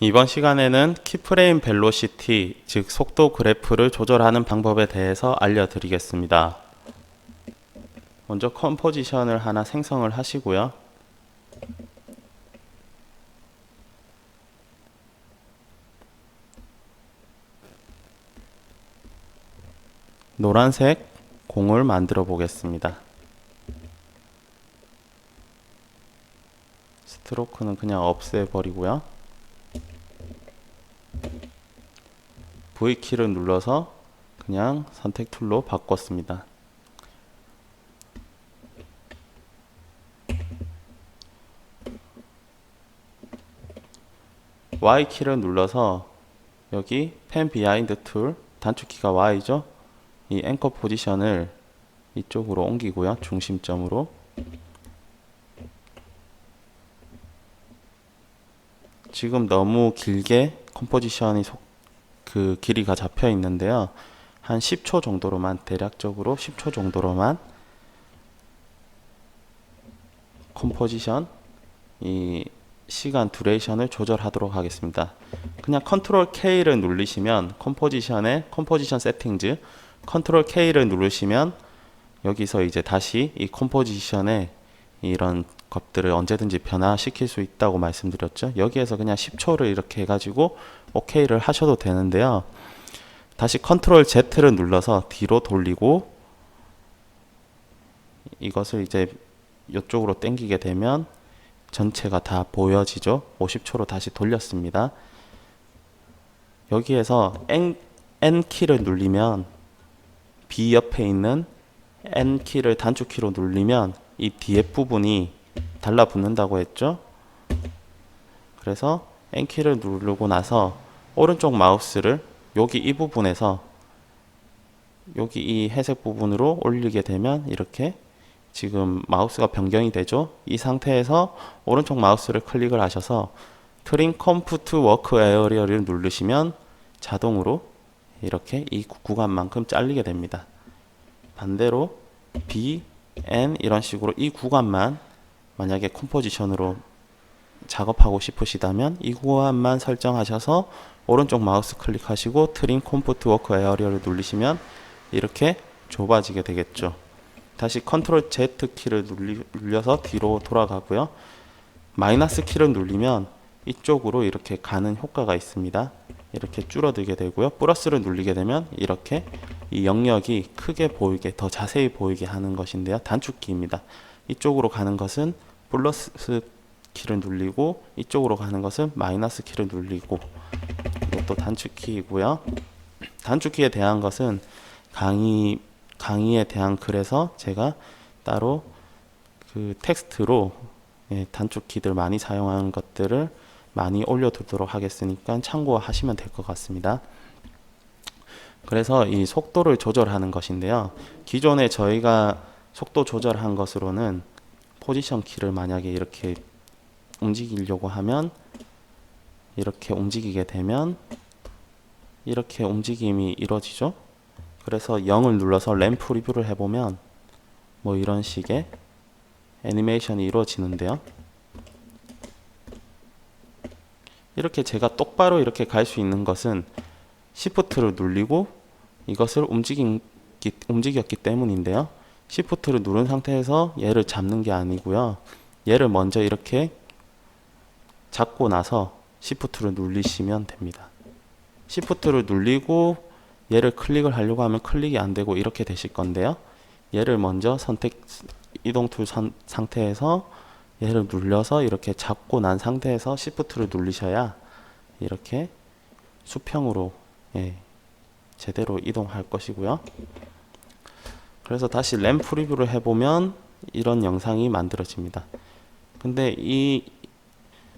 이번 시간에는 키프레임 벨로시티, 즉 속도 그래프를 조절하는 방법에 대해서 알려드리겠습니다. 먼저 컴포지션을 하나 생성을 하시고요. 노란색 공을 만들어 보겠습니다. 스트로크는 그냥 없애버리고요. V키를 눌러서 그냥 선택 툴로 바꿨습니다. Y키를 눌러서 여기 펜 비하인드 툴, 단축키가 Y죠? 이 앵커 포지션을 이쪽으로 옮기고요. 중심점으로. 지금 너무 길게 컴포지션이 그 길이가 잡혀 있는데요. 한 10초 정도로만, 대략적으로 10초 정도로만 컴포지션 이 시간 듀레이션을 조절하도록 하겠습니다. 그냥 컨트롤 K를 누르시면 컴포지션의 컴포지션 세팅즈, 컨트롤 K를 누르시면 여기서 이제 다시 이 컴포지션의 이런 것들을 언제든지 변화시킬 수 있다고 말씀드렸죠. 여기에서 그냥 10초를 이렇게 해가지고 OK를 하셔도 되는데요. 다시 컨트롤 Z를 눌러서 뒤로 돌리고 이것을 이제 이쪽으로 당기게 되면 전체가 다 보여지죠. 50초로 다시 돌렸습니다. 여기에서 N키를 누르면 B 옆에 있는 N키를 단축키로 누르면 이 뒤에 부분이 달라붙는다고 했죠. 그래서 N키를 누르고 나서 오른쪽 마우스를 여기 이 부분에서 여기 이 회색 부분으로 올리게 되면 이렇게 지금 마우스가 변경이 되죠. 이 상태에서 오른쪽 마우스를 클릭을 하셔서 트림 컴프트 워크 에어리어를 누르시면 자동으로 이렇게 이 구간만큼 잘리게 됩니다. 반대로 B, N 이런 식으로 이 구간만 만약에 컴포지션으로 작업하고 싶으시다면 이 구간만 설정하셔서 오른쪽 마우스 클릭하시고 트림 컴프트 워크 에어리어를 누르시면 이렇게 좁아지게 되겠죠. 다시 컨트롤 Z 키를 눌려서 뒤로 돌아가고요. 마이너스 키를 누르면 이쪽으로 이렇게 가는 효과가 있습니다. 이렇게 줄어들게 되고요. 플러스를 누르게 되면 이렇게 이 영역이 크게 보이게, 더 자세히 보이게 하는 것인데요. 단축키입니다. 이쪽으로 가는 것은 플러스 키를 눌리고 이쪽으로 가는 것은 마이너스 키를 눌리고, 이것도 단축키이고요. 단축키에 대한 것은 강의에 대한 글에서 제가 따로 그 텍스트로 단축키들 많이 사용하는 것들을 많이 올려두도록 하겠으니까 참고하시면 될 것 같습니다. 그래서 이 속도를 조절하는 것인데요. 기존에 저희가 속도 조절한 것으로는 포지션 키를 만약에 이렇게 움직이려고 하면 이렇게 움직이게 되면 이렇게 움직임이 이루어지죠. 그래서 0을 눌러서 램프 리뷰를 해보면 뭐 이런 식의 애니메이션이 이루어지는데요. 이렇게 제가 똑바로 이렇게 갈 수 있는 것은 Shift를 누르고 이것을 움직였기 때문인데요. Shift를 누른 상태에서 얘를 잡는 게 아니고요. 얘를 먼저 이렇게 잡고 나서 Shift를 누르시면 됩니다. Shift를 누르고 얘를 클릭을 하려고 하면 클릭이 안 되고 이렇게 되실 건데요. 얘를 먼저 이동 툴 상태에서 얘를 눌러서 이렇게 잡고 난 상태에서 Shift를 누르셔야 이렇게 수평으로 제대로 이동할 것이고요. 그래서 다시 램프 리뷰를 해보면 이런 영상이 만들어집니다. 근데 이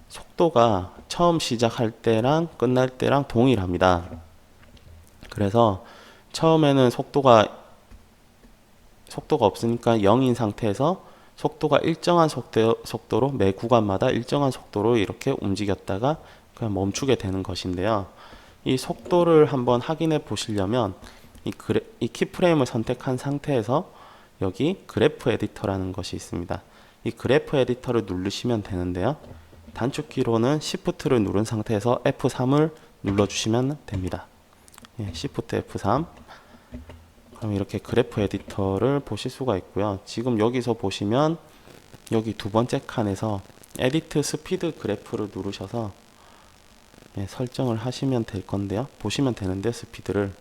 속도가 처음 시작할 때랑 끝날 때랑 동일합니다. 그래서 처음에는 속도가 없으니까 0인 상태에서 속도가 일정한 속도로 매 구간마다 일정한 속도로 이렇게 움직였다가 그냥 멈추게 되는 것인데요. 이 속도를 한번 확인해 보시려면 이 키프레임을 선택한 상태에서 여기 그래프 에디터라는 것이 있습니다. 이 그래프 에디터를 누르시면 되는데요. 단축키로는 Shift를 누른 상태에서 F3을 눌러주시면 됩니다. 예, Shift F3. 그럼 이렇게 그래프 에디터를 보실 수가 있고요. 지금 여기서 보시면 여기 두 번째 칸에서 에디트 스피드 그래프를 누르셔서 예, 설정을 하시면 될 건데요. 보시면 되는데 스피드를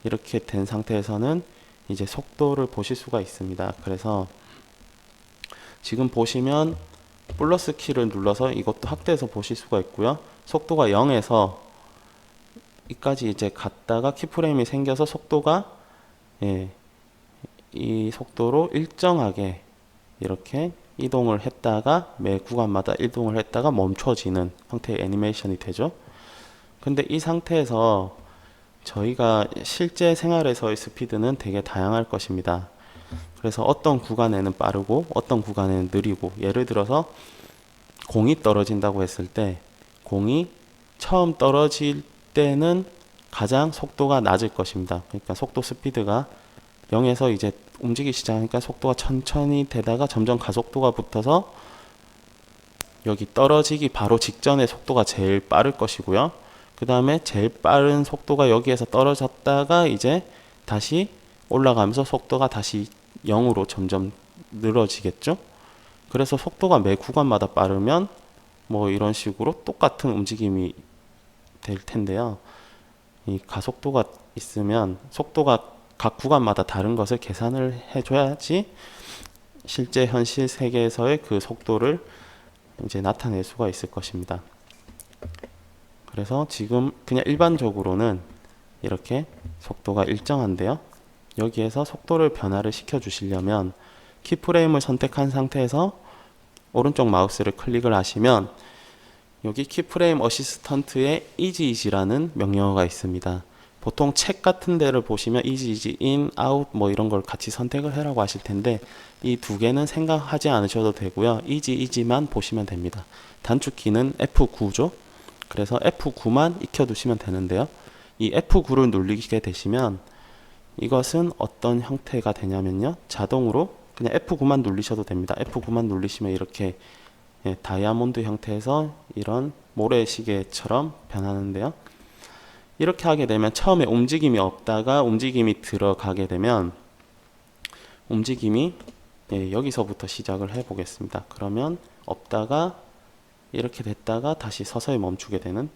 이렇게 된 상태에서는 이제 속도를 보실 수가 있습니다. 그래서 지금 보시면 플러스 키를 눌러서 이것도 확대해서 보실 수가 있고요. 속도가 0에서 이까지 이제 갔다가 키프레임이 생겨서 속도가 예, 이 속도로 일정하게 이렇게 이동을 했다가 매 구간마다 이동을 했다가 멈춰지는 형태의 애니메이션이 되죠. 근데 이 상태에서 저희가 실제 생활에서의 스피드는 되게 다양할 것입니다. 그래서 어떤 구간에는 빠르고 어떤 구간에는 느리고, 예를 들어서 공이 떨어진다고 했을 때 공이 처음 떨어질 때는 가장 속도가 낮을 것입니다. 그러니까 속도 스피드가 0에서 이제 움직이기 시작하니까 속도가 천천히 되다가 점점 가속도가 붙어서 여기 떨어지기 바로 직전의 속도가 제일 빠를 것이고요. 그 다음에 제일 빠른 속도가 여기에서 떨어졌다가 이제 다시 올라가면서 속도가 다시 0으로 점점 늘어지겠죠. 그래서 속도가 매 구간마다 빠르면 뭐 이런 식으로 똑같은 움직임이 될 텐데요. 이 가속도가 있으면 속도가 각 구간마다 다른 것을 계산을 해줘야지 실제 현실 세계에서의 그 속도를 이제 나타낼 수가 있을 것입니다. 그래서 지금 그냥 일반적으로는 이렇게 속도가 일정한데요. 여기에서 속도를 변화를 시켜 주시려면 키프레임을 선택한 상태에서 오른쪽 마우스를 클릭을 하시면 여기 키프레임 어시스턴트에 이지이지라는 명령어가 있습니다. 보통 책 같은 데를 보시면 이지이지 인, 아웃 뭐 이런 걸 같이 선택을 해라고 하실 텐데 이 두 개는 생각하지 않으셔도 되고요. 이지이지만 보시면 됩니다. 단축키는 F9죠. 그래서 F9만 익혀두시면 되는데요. 이 F9를 누르게 되시면 이것은 어떤 형태가 되냐면요. 자동으로 그냥 F9만 누르셔도 됩니다. F9만 누르시면 이렇게 예, 다이아몬드 형태에서 이런 모래시계처럼 변하는데요. 이렇게 하게 되면 처음에 움직임이 없다가 움직임이 들어가게 되면 움직임이 예, 여기서부터 시작을 해 보겠습니다. 그러면 없다가 이렇게 됐다가 다시 서서히 멈추게 되는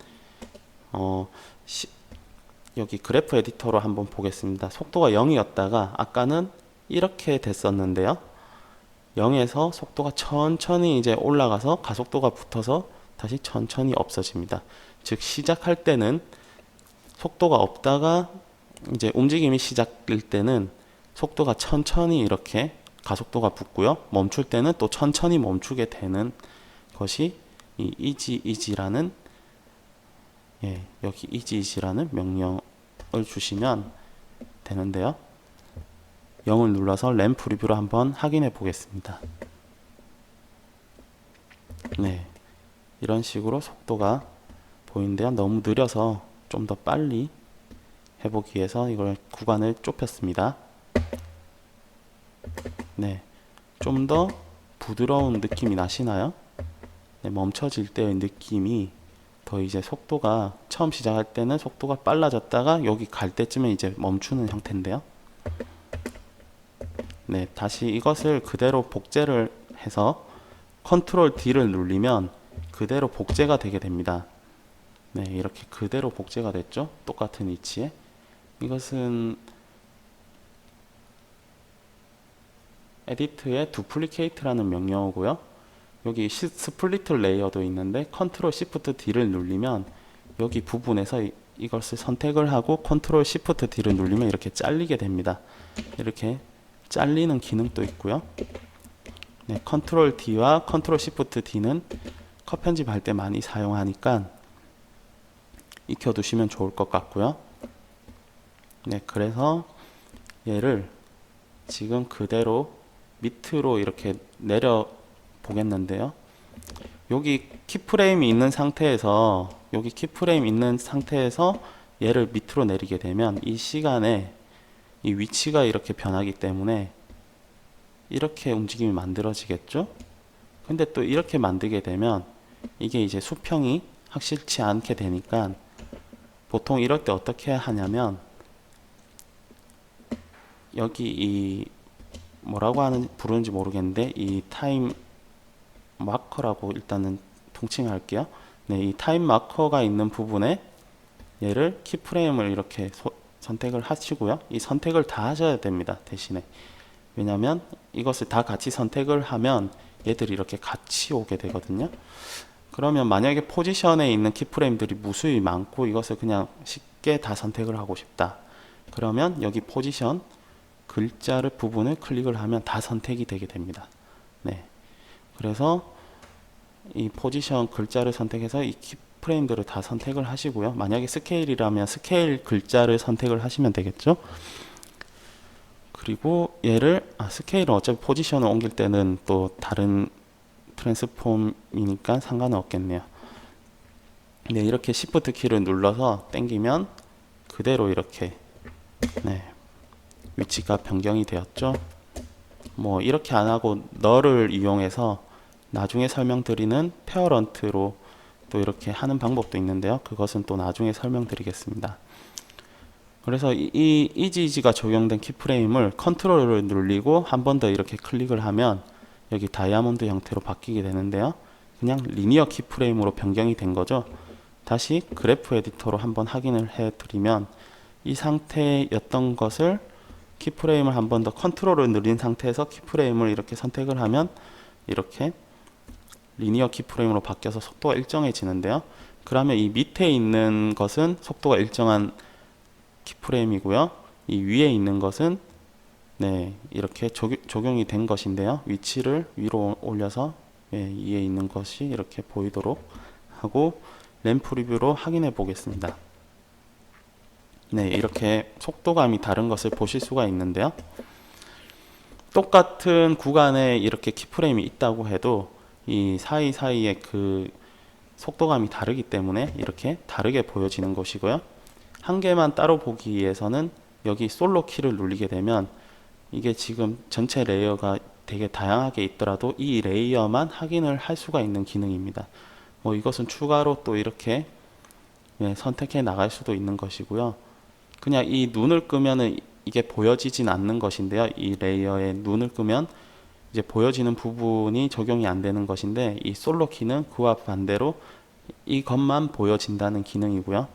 여기 그래프 에디터로 한번 보겠습니다. 속도가 0이었다가 아까는 이렇게 됐었는데요. 0에서 속도가 천천히 이제 올라가서 가속도가 붙어서 다시 천천히 없어집니다. 즉 시작할 때는 속도가 없다가 이제 움직임이 시작일 때는 속도가 천천히 이렇게 가속도가 붙고요. 멈출 때는 또 천천히 멈추게 되는 것이 이 이지이지라는 예, 여기 이지이지라는 명령을 주시면 되는데요. 0을 눌러서 램 프리뷰로 한번 확인해 보겠습니다. 네, 이런 식으로 속도가 보이는데요. 너무 느려서 좀 더 빨리 해보기 위해서 이걸 구간을 좁혔습니다. 네, 좀 더 부드러운 느낌이 나시나요? 네, 멈춰질 때의 느낌이 더 이제 속도가 처음 시작할 때는 속도가 빨라졌다가 여기 갈 때쯤에 이제 멈추는 형태인데요. 네, 다시 이것을 그대로 복제를 해서 컨트롤 D를 누르면 그대로 복제가 되게 됩니다. 네, 이렇게 그대로 복제가 됐죠. 똑같은 위치에. 이것은 에디트의 두플리케이트라는 명령어고요. 여기 스플리트 레이어도 있는데 컨트롤 시프트 D를 누르면 여기 부분에서 이것을 선택을 하고 컨트롤 시프트 D를 누르면 이렇게 잘리게 됩니다. 이렇게 잘리는 기능도 있고요. 네, 컨트롤 D와 컨트롤 시프트 D는 컷 편집할 때 많이 사용하니까 익혀두시면 좋을 것 같고요. 네, 그래서 얘를 지금 그대로 밑으로 이렇게 내려 보겠는데요. 여기 키프레임이 있는 상태에서 얘를 밑으로 내리게 되면 이 시간에 이 위치가 이렇게 변하기 때문에 이렇게 움직임이 만들어지겠죠. 근데 또 이렇게 만들게 되면 이게 이제 수평이 확실치 않게 되니까 보통 이럴 때 어떻게 하냐면 여기 이 뭐라고 부르는지 모르겠는데 이 타임 마커라고 일단은 통칭할게요. 네, 이 타임 마커가 있는 부분에 얘를 키프레임을 이렇게 선택을 하시고요. 이 선택을 다 하셔야 됩니다. 대신에 왜냐면 이것을 다 같이 선택을 하면 얘들이 이렇게 같이 오게 되거든요. 그러면 만약에 포지션에 있는 키프레임들이 무수히 많고 이것을 그냥 쉽게 다 선택을 하고 싶다. 그러면 여기 포지션 글자를 부분을 클릭을 하면 다 선택이 되게 됩니다. 네. 그래서 이 포지션 글자를 선택해서 이 키프레임들을 다 선택을 하시고요. 만약에 스케일이라면 스케일 글자를 선택을 하시면 되겠죠. 그리고 얘를 스케일은 어차피 포지션을 옮길 때는 또 다른 트랜스폼이니까 상관은 없겠네요. 네, 이렇게 Shift 키를 눌러서 당기면 그대로 이렇게 네, 위치가 변경이 되었죠. 뭐 이렇게 안 하고 널을 이용해서 나중에 설명드리는 페어런트로 또 이렇게 하는 방법도 있는데요. 그것은 또 나중에 설명드리겠습니다. 그래서 이 이지가 적용된 키프레임을 컨트롤을 누르고 한 번 더 이렇게 클릭을 하면 여기 다이아몬드 형태로 바뀌게 되는데요. 그냥 리니어 키프레임으로 변경이 된 거죠. 다시 그래프 에디터로 한번 확인을 해 드리면 이 상태였던 것을 키프레임을 한 번 더 컨트롤을 누른 상태에서 키프레임을 이렇게 선택을 하면 이렇게 리니어 키프레임으로 바뀌어서 속도가 일정해지는데요. 그러면 이 밑에 있는 것은 속도가 일정한 키프레임이고요. 이 위에 있는 것은 네, 이렇게 적용이 된 것인데요. 위치를 위로 올려서 위에 있는 것이 이렇게 보이도록 하고 램프 리뷰로 확인해 보겠습니다. 네, 이렇게 속도감이 다른 것을 보실 수가 있는데요. 똑같은 구간에 이렇게 키프레임이 있다고 해도 이 사이사이에 그 속도감이 다르기 때문에 이렇게 다르게 보여지는 것이고요. 한 개만 따로 보기 위해서는 여기 솔로 키를 누르게 되면 이게 지금 전체 레이어가 되게 다양하게 있더라도 이 레이어만 확인을 할 수가 있는 기능입니다. 뭐 이것은 추가로 또 이렇게 선택해 나갈 수도 있는 것이고요. 그냥 이 눈을 끄면은 이게 보여지진 않는 것인데요. 이 레이어에 눈을 끄면 이제 보여지는 부분이 적용이 안 되는 것인데 이 솔로 키는 그와 반대로 이것만 보여진다는 기능이고요.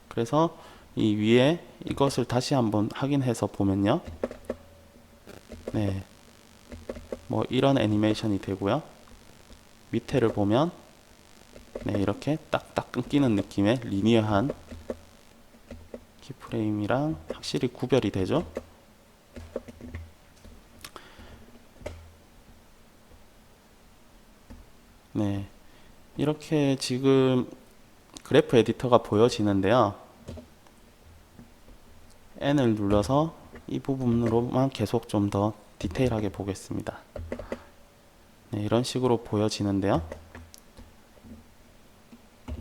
그래서 이 위에 이것을 다시 한번 확인해서 보면요. 네. 뭐 이런 애니메이션이 되고요. 밑에를 보면 네, 이렇게 딱딱 끊기는 느낌의 리니어한 키프레임이랑 확실히 구별이 되죠. 네. 이렇게 지금 그래프 에디터가 보여지는데요. N을 눌러서 이 부분으로만 계속 좀 더 디테일하게 보겠습니다. 네, 이런 식으로 보여지는데요.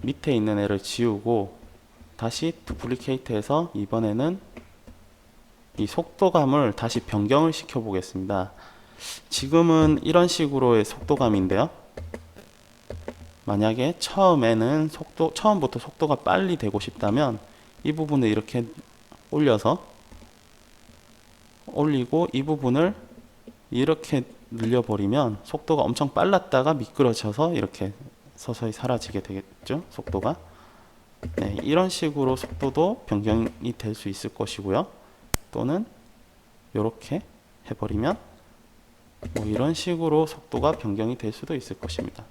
밑에 있는 애를 지우고 다시 두플리케이트해서 이번에는 이 속도감을 다시 변경을 시켜 보겠습니다. 지금은 이런 식으로의 속도감인데요. 만약에 처음부터 속도가 빨리 되고 싶다면 이 부분을 이렇게 올리고 이 부분을 이렇게 늘려버리면 속도가 엄청 빨랐다가 미끄러져서 이렇게 서서히 사라지게 되겠죠. 속도가. 네, 이런 식으로 속도도 변경이 될 수 있을 것이고요. 또는 이렇게 해버리면 뭐 이런 식으로 속도가 변경이 될 수도 있을 것입니다.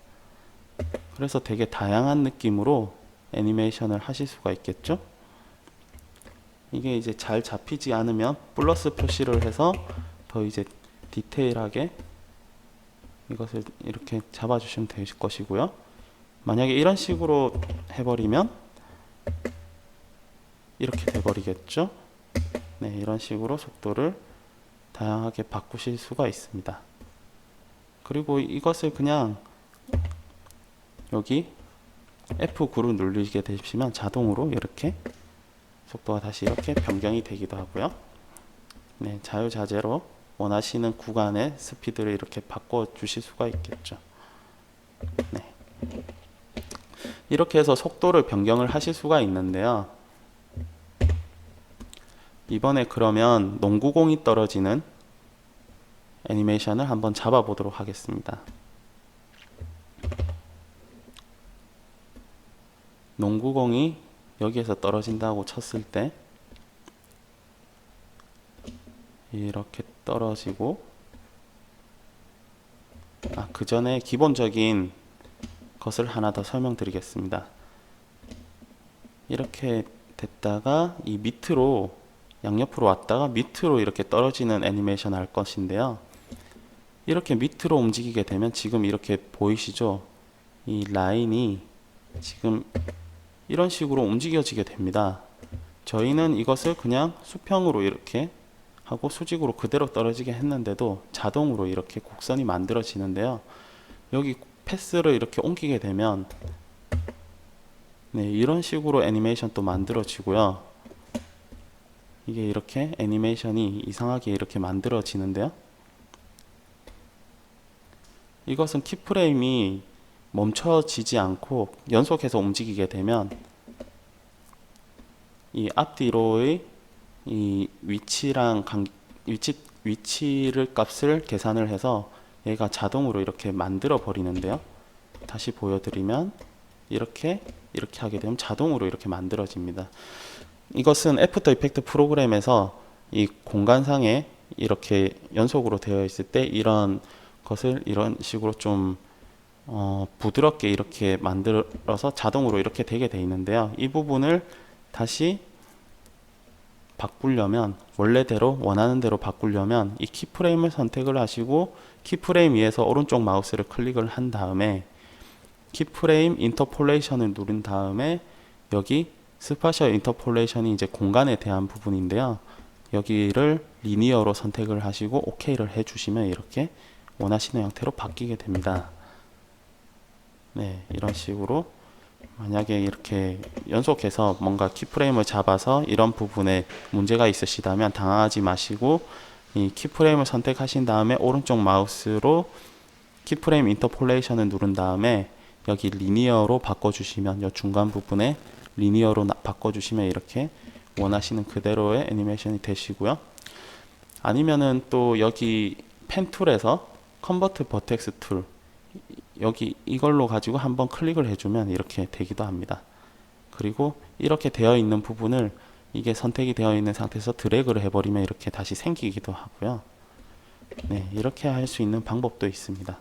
그래서 되게 다양한 느낌으로 애니메이션을 하실 수가 있겠죠. 이게 이제 잘 잡히지 않으면 플러스 표시를 해서 더 이제 디테일하게 이것을 이렇게 잡아주시면 될 것이고요. 만약에 이런 식으로 해버리면 이렇게 돼버리겠죠. 네, 이런 식으로 속도를 다양하게 바꾸실 수가 있습니다. 그리고 이것을 그냥 여기 F9를 누르게 되시면 자동으로 이렇게 속도가 다시 이렇게 변경이 되기도 하고요. 네, 자유자재로 원하시는 구간의 스피드를 이렇게 바꿔 주실 수가 있겠죠. 네. 이렇게 해서 속도를 변경을 하실 수가 있는데요. 이번에 그러면 농구공이 떨어지는 애니메이션을 한번 잡아 보도록 하겠습니다. 농구공이 여기에서 떨어진다고 쳤을 때 이렇게 떨어지고, 그 전에 기본적인 것을 하나 더 설명드리겠습니다. 이렇게 됐다가 이 밑으로 양옆으로 왔다가 밑으로 이렇게 떨어지는 애니메이션 할 것인데요. 이렇게 밑으로 움직이게 되면 지금 이렇게 보이시죠? 이 라인이 지금 이런 식으로 움직여지게 됩니다. 저희는 이것을 그냥 수평으로 이렇게 하고 수직으로 그대로 떨어지게 했는데도 자동으로 이렇게 곡선이 만들어지는데요. 여기 패스를 이렇게 옮기게 되면 이런 식으로 애니메이션 또 만들어지고요. 이게 이렇게 애니메이션이 이상하게 이렇게 만들어지는데요. 이것은 키프레임이 멈춰지지 않고 연속해서 움직이게 되면 이 앞뒤로의 이 위치를 값을 계산을 해서 얘가 자동으로 이렇게 만들어 버리는데요. 다시 보여드리면 이렇게 하게 되면 자동으로 이렇게 만들어집니다. 이것은 애프터 이펙트 프로그램에서 이 공간상에 이렇게 연속으로 되어 있을 때 이런 것을 이런 식으로 좀 부드럽게 이렇게 만들어서 자동으로 이렇게 되게 돼 있는데요. 이 부분을 다시 바꾸려면, 원래대로 원하는 대로 바꾸려면 이 키프레임을 선택을 하시고 키프레임 위에서 오른쪽 마우스를 클릭을 한 다음에 키프레임 인터폴레이션을 누른 다음에 여기 스파셜 인터폴레이션이 이제 공간에 대한 부분인데요. 여기를 리니어로 선택을 하시고 OK를 해주시면 이렇게 원하시는 형태로 바뀌게 됩니다. 이런 식으로 만약에 이렇게 연속해서 뭔가 키프레임을 잡아서 이런 부분에 문제가 있으시다면 당황하지 마시고 이 키프레임을 선택하신 다음에 오른쪽 마우스로 키프레임 인터폴레이션을 누른 다음에 여기 리니어로 바꿔주시면 이 중간 부분에 리니어로 바꿔주시면 이렇게 원하시는 그대로의 애니메이션이 되시고요. 아니면은 또 여기 펜 툴에서 컨버트 버텍스 툴, 여기 이걸로 가지고 한번 클릭을 해주면 이렇게 되기도 합니다. 그리고 이렇게 되어 있는 부분을 이게 선택이 되어 있는 상태에서 드래그를 해버리면 이렇게 다시 생기기도 하고요. 이렇게 할 수 있는 방법도 있습니다.